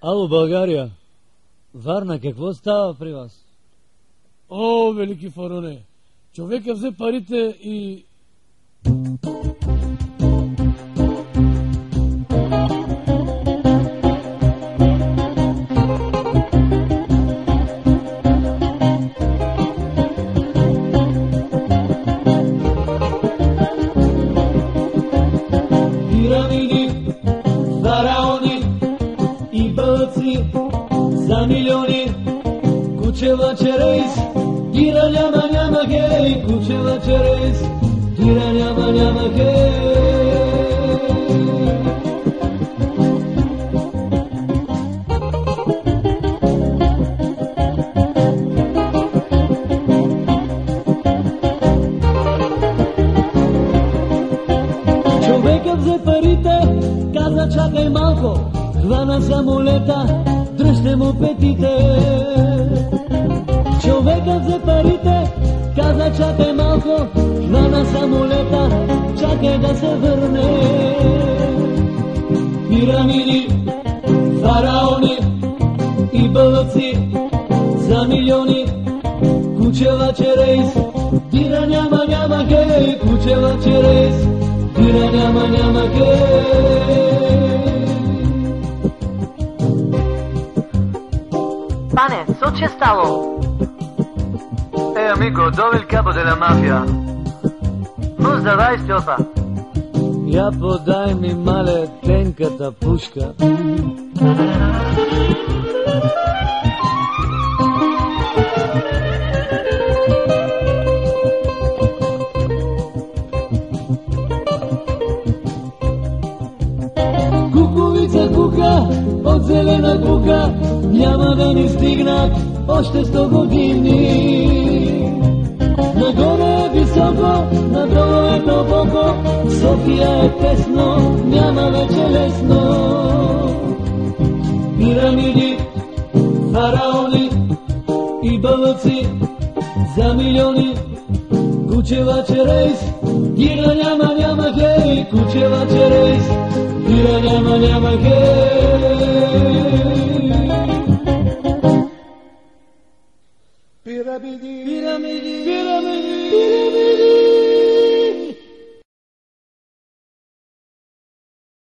Ало, България! Варна, какво става при вас? О, велики фароне! Човека взе парите и... Пирамиди, фараони и бълци за милиони, кучева черейс, дира няма хей, кучева черейс, дира няма хей. Човекът взе парите, каза чакай малко, хвана самолета, дръжте му петите. Човекът взе парите, каза чакай малко, хвана самолета, чакай да се върне. Пирамиди, фараони и бълъци за милиони, кучева черейс, дира няма хей, кучева черейс, дира няма хей. Pane, co się stało? Amico, dove è il capo della mafia? Cosa vai, Stiopa? Я подай ми, мале, тенката пушка. Кукувица кука от зелена кука, няма да ни стигнат още 100 години. Нагоре е високо, надолу е дълбоко, София е тесно, няма вече лесно. Пирамиди, фараони и бълъци за милиони, кучева черейс, дира няма хей, кучева черейс, дира няма хей.